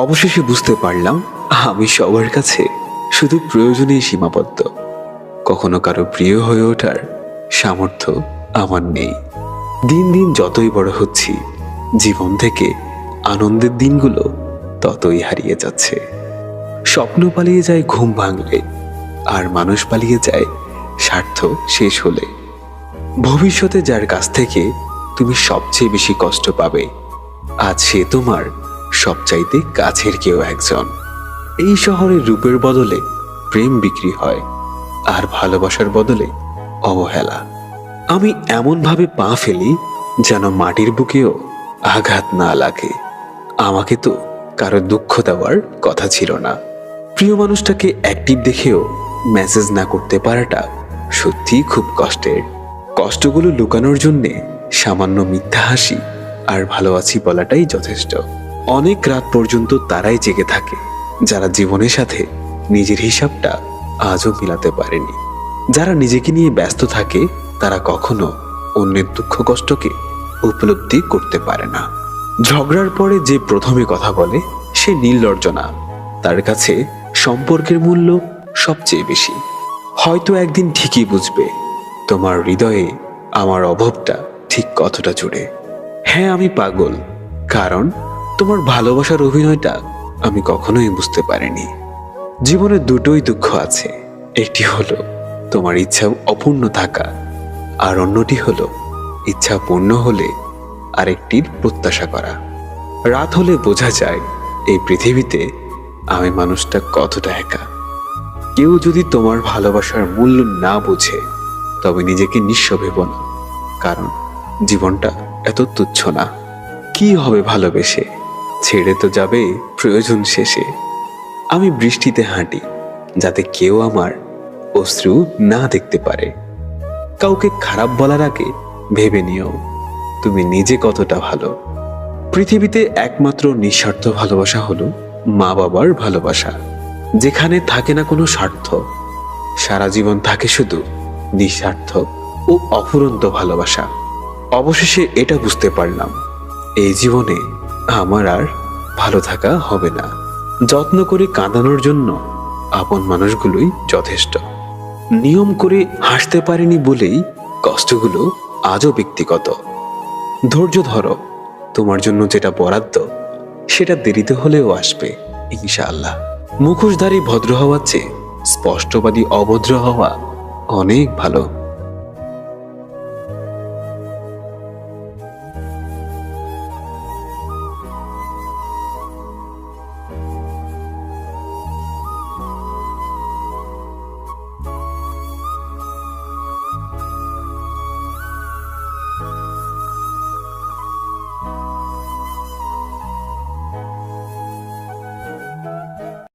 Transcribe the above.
অবশেষে বুঝতে পারলাম আমি সবার কাছে শুধু প্রয়োজনেই সীমাবদ্ধ। কখনো কারো প্রিয় হয়ে ওঠার সামর্থ্য আমার নেই। দিন দিন যতই বড় হচ্ছি, জীবন থেকে আনন্দের দিনগুলো ততই হারিয়ে যাচ্ছে। স্বপ্ন পালিয়ে যায় ঘুম ভাঙলে, আর মানুষ পালিয়ে যায় স্বার্থ শেষ হলে। ভবিষ্যতে যার কাছ থেকে তুমি সবচেয়ে বেশি কষ্ট পাবে, আজ সে তোমার সবচাইতে কাছের কেউ একজন। এই শহরে রূপের বদলে প্রেম বিক্রি হয়, আর ভালোবাসার বদলে অবহেলা। আমি এমনভাবে পা ফেলি যেন মাটির বুকেও আঘাত না লাগে। আমাকে তো কারো দুঃখ দেওয়ার কথা ছিল না। প্রিয় মানুষটাকে অ্যাক্টিভ দেখেও মেসেজ না করতে পারাটা সত্যিই খুব কষ্টের। কষ্টগুলো লুকানোর জন্যে সামান্য মিথ্যা হাসি আর ভালো আছি বলাটাই যথেষ্ট। অনেক রাত পর্যন্ত তারাই জেগে থাকে যারা জীবনের সাথে নিজের হিসাবটা আজও মিলাতে পারেনি। যারা নিজেকে নিয়ে ব্যস্ত থাকে তারা কখনো অন্যের দুঃখ কষ্টকে উপলব্ধি করতে পারে না। ঝগড়ার পরে যে প্রথমে কথা বলে সে নির্লজ্জ না, তার কাছে সম্পর্কের মূল্য সবচেয়ে বেশি। হয়তো একদিন ঠিকই বুঝবে তোমার হৃদয়ে আমার অভাবটা ঠিক কতটা জুড়ে। হ্যাঁ, আমি পাগল, কারণ তোমার ভালোবাসার অভিনয়টা আমি কখনোই বুঝতে পারিনি। জীবনে দুটোই দুঃখ আছে, একটি হলো তোমার ইচ্ছা অপূর্ণ থাকা, আর অন্যটি হলো ইচ্ছা পূর্ণ হলে আরেকটির প্রত্যাশা করা। রাত হলে বোঝা যায় এই পৃথিবীতে আমি মানুষটা কতটা একা। কেউ যদি তোমার ভালোবাসার মূল্য না বোঝে তবে নিজেকে নিঃস্ব ভেবো না, কারণ জীবনটা এত তুচ্ছ না। কি হবে ভালোবেসে, ছেড়ে তো যাবে প্রয়োজন শেষে। আমি বৃষ্টিতে হাঁটি যাতে কেউ আমার অশ্রু না দেখতে পারে। কাউকে খারাপ বলার আগে ভেবে নিও তুমি নিজে কতটা ভালো। পৃথিবীতে একমাত্র নিঃস্বার্থ ভালোবাসা হলো মা বাবার ভালোবাসা, যেখানে থাকে না কোনো স্বার্থ। সারা জীবন থাকে শুধু নিঃস্বার্থ ও অফুরন্ত ভালোবাসা। অবশেষে এটা বুঝতে পারলাম, এই জীবনে আমার আর ভালো থাকা হবে না। যত্ন করে কাঁদানোর জন্য আপন মানুষগুলোই যথেষ্ট। নিয়ম করে হাসতে পারিনি বলেই কষ্টগুলো আজও ব্যক্তিগত। ধৈর্য ধরো, তোমার জন্য যেটা বরাদ্দ সেটা দেরিতে হলেও আসবে ইনশাআল্লাহ। মুখোশধারী ভদ্র হওয়ার চেয়ে স্পষ্টবাদী অভদ্র হওয়া অনেক ভালো।